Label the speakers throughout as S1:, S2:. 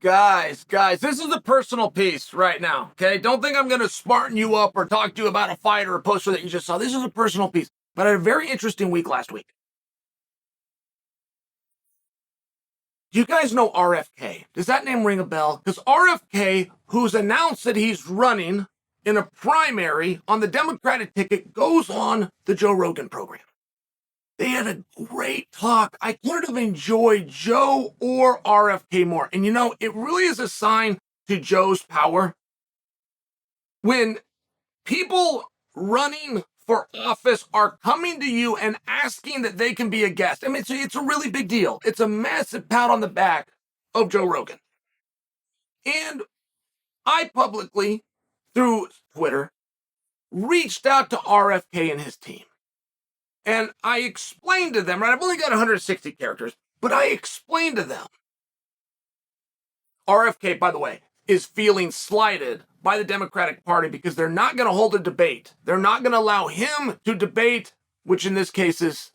S1: Guys, this is a personal piece right now, okay? Don't think I'm going to smarten you up or talk to you about a fight or a poster that you just saw. This is a personal piece. But I had a very interesting week last week. Do you guys know RFK? Does that name ring a bell? Because RFK, who's announced that he's running in a primary on the Democratic ticket, goes on the Joe Rogan program. They had a great talk. I couldn't have enjoyed Joe or RFK more. And you know, it really is a sign to Joe's power when people running for office are coming to you and asking that they can be a guest. I mean, it's a really big deal. It's a massive pat on the back of Joe Rogan. And I publicly, through Twitter, reached out to RFK and his team. And I explained to them, right? I've only got 160 characters, but I explained to them. RFK, by the way, is feeling slighted by the Democratic Party because they're not going to hold a debate. They're not going to allow him to debate, which in this case is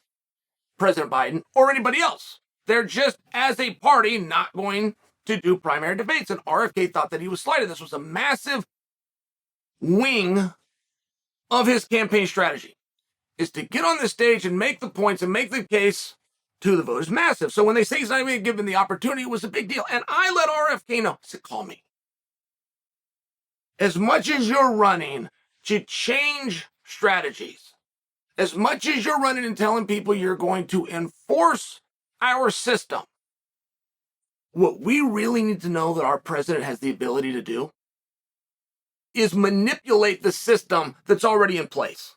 S1: President Biden or anybody else. They're just, as a party, not going to do primary debates. And RFK thought that he was slighted. This was a massive wing of his campaign strategy, is to get on the stage and make the points and make the case to the voters. Massive. So when they say he's not even given the opportunity, it was a big deal. And I let RFK know. I said, call me. As much as you're running to change strategies, as much as you're running and telling people you're going to enforce our system, what we really need to know that our president has the ability to do is manipulate the system that's already in place.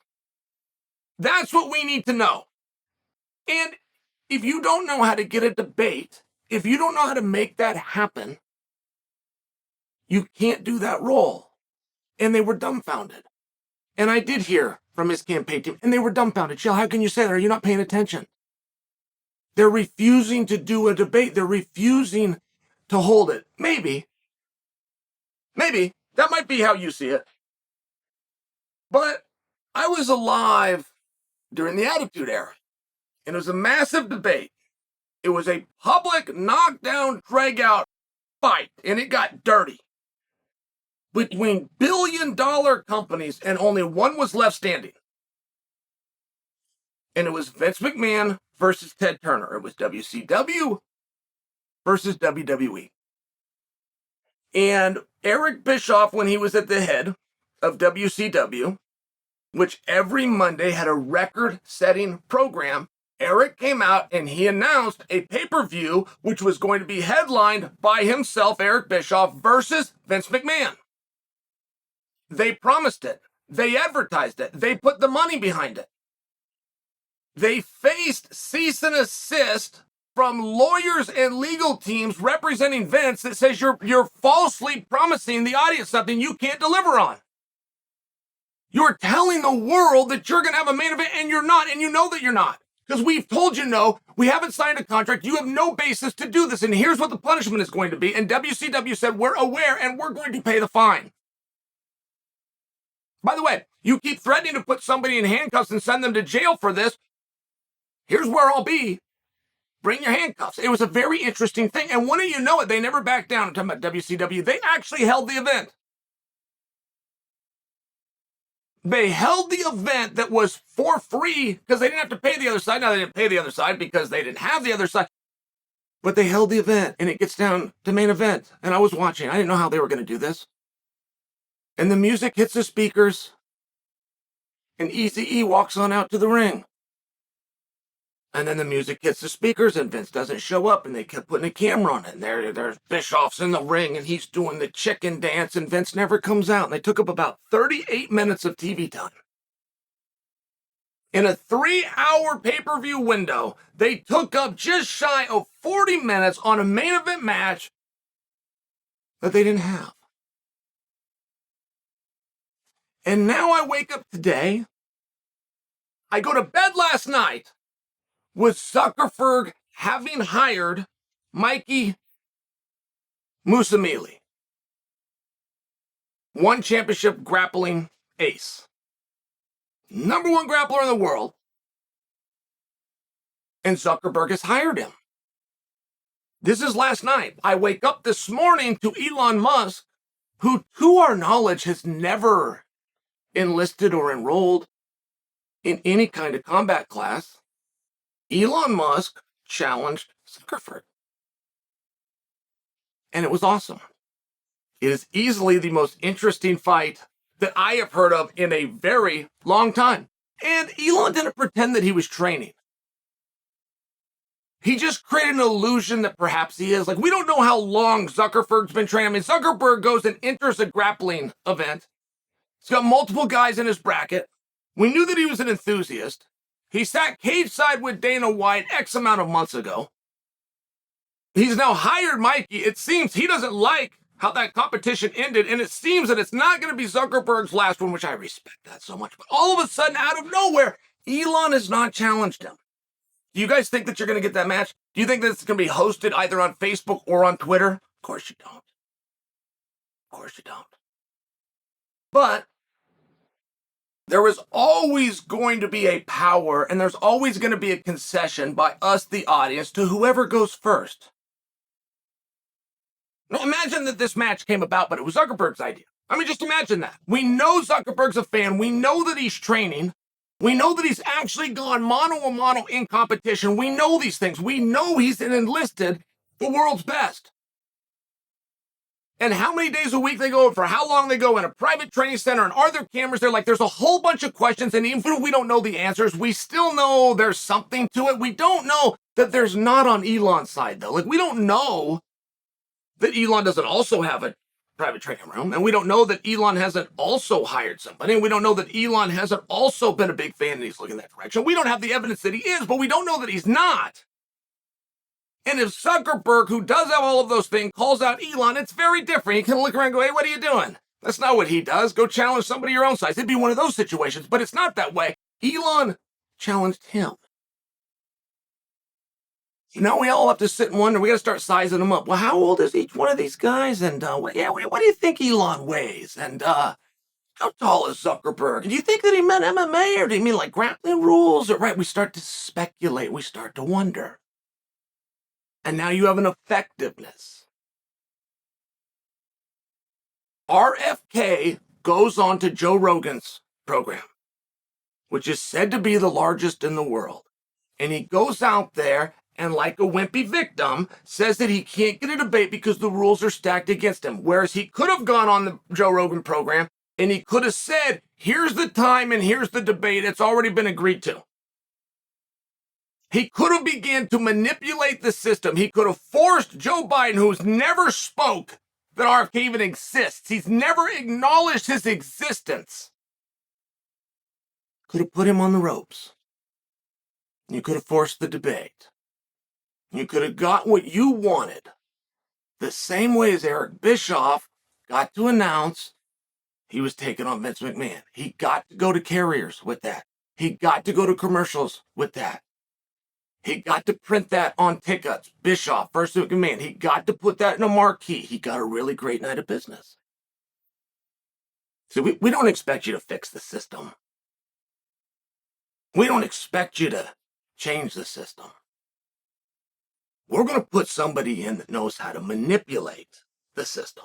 S1: That's what we need to know. And if you don't know how to get a debate, if you don't know how to make that happen, you can't do that role. And they were dumbfounded. And I did hear from his campaign team, and they were dumbfounded. Chael, how can you say that? Are you not paying attention? They're refusing to do a debate. They're refusing to hold it. Maybe. That might be how you see it. But I was alive during the Attitude Era. And it was a massive debate. It was a public knockdown, drag-out fight. And it got dirty. Between billion-dollar companies, and only one was left standing. And it was Vince McMahon versus Ted Turner. It was WCW versus WWE. And Eric Bischoff, when he was at the head of WCW, which every Monday had a record-setting program, Eric came out and he announced a pay-per-view which was going to be headlined by himself, Eric Bischoff, versus Vince McMahon. They promised it. They advertised it. They put the money behind it. They faced cease and desist from lawyers and legal teams representing Vince that says you're falsely promising the audience something you can't deliver on. You're telling the world that you're going to have a main event and you're not, and you know that you're not. Because we've told you no, we haven't signed a contract, you have no basis to do this, and here's what the punishment is going to be. And WCW said, we're aware and we're going to pay the fine. By the way, you keep threatening to put somebody in handcuffs and send them to jail for this. Here's where I'll be. Bring your handcuffs. It was a very interesting thing. And wouldn't you know it, they never backed down. I'm talking about WCW. They actually held the event. They held the event that was for free because they didn't have to pay the other side. Now, they didn't pay the other side because they didn't have the other side. But they held the event, and it gets down to main event. And I was watching. I didn't know how they were going to do this. And the music hits the speakers, and Eazy-E walks on out to the ring. And then the music hits the speakers, and Vince doesn't show up, and they kept putting a camera on it. And there's Bischoff's in the ring, and he's doing the chicken dance, and Vince never comes out. And they took up about 38 minutes of TV time. In a 3-hour pay-per-view window, they took up just shy of 40 minutes on a main event match that they didn't have. And now I wake up today, I go to bed last night with Zuckerberg having hired Mikey Musamili, one championship grappling ace, number one grappler in the world, and Zuckerberg has hired him. This is last night. I wake up this morning to Elon Musk, who, to our knowledge, has never enlisted or enrolled in any kind of combat class. Elon Musk challenged Zuckerberg. And it was awesome. It is easily the most interesting fight that I have heard of in a very long time. And Elon didn't pretend that he was training. He just created an illusion that perhaps he is. Like, we don't know how long Zuckerberg's been training. I mean, Zuckerberg goes and enters a grappling event. He's got multiple guys in his bracket. We knew that he was an enthusiast. He sat cage side with Dana White X amount of months ago. He's now hired Mikey. It seems he doesn't like how that competition ended, and it seems that it's not going to be Zuckerberg's last one, which I respect that so much. But all of a sudden, out of nowhere, Elon has not challenged him. Do you guys think that you're going to get that match? Do you think that it's going to be hosted either on Facebook or on Twitter? Of course you don't. Of course you don't. But there is always going to be a power, and there's always going to be a concession by us, the audience, to whoever goes first. Now, imagine that this match came about, but it was Zuckerberg's idea. I mean, just imagine that. We know Zuckerberg's a fan. We know that he's training. We know that he's actually gone mano-a-mano in competition. We know these things. We know he's enlisted the world's best. And how many days a week they go, for how long they go in a private training center, and are there cameras there? Like, there's a whole bunch of questions, and even if we don't know the answers, we still know there's something to it. We don't know that there's not on Elon's side, though. Like, we don't know that Elon doesn't also have a private training room, and we don't know that Elon hasn't also hired somebody, and we don't know that Elon hasn't also been a big fan and he's looking that direction. We don't have the evidence that he is, but we don't know that he's not. And if Zuckerberg, who does have all of those things, calls out Elon, it's very different. He can look around and go, hey, what are you doing? That's not what he does. Go challenge somebody your own size. It'd be one of those situations, but it's not that way. Elon challenged him. Now we all have to sit and wonder, we got to start sizing them up. Well, how old is each one of these guys? And what do you think Elon weighs? And how tall is Zuckerberg? Do you think that he meant MMA, or do you mean like grappling rules? Or, right, we start to speculate. We start to wonder. And now you have an effectiveness. RFK goes on to Joe Rogan's program, which is said to be the largest in the world. And he goes out there and, like a wimpy victim, says that he can't get a debate because the rules are stacked against him. Whereas he could have gone on the Joe Rogan program and he could have said, here's the time and here's the debate. It's already been agreed to. He could have began to manipulate the system. He could have forced Joe Biden, who's never spoke that RFK even exists. He's never acknowledged his existence. Could have put him on the ropes. You could have forced the debate. You could have got what you wanted. The same way as Eric Bischoff got to announce he was taking on Vince McMahon. He got to go to carriers with that. He got to go to commercials with that. He got to print that on tickets. Bischoff versus McMahon. He got to put that in a marquee. He got a really great night of business. So we don't expect you to fix the system. We don't expect you to change the system. We're going to put somebody in that knows how to manipulate the system.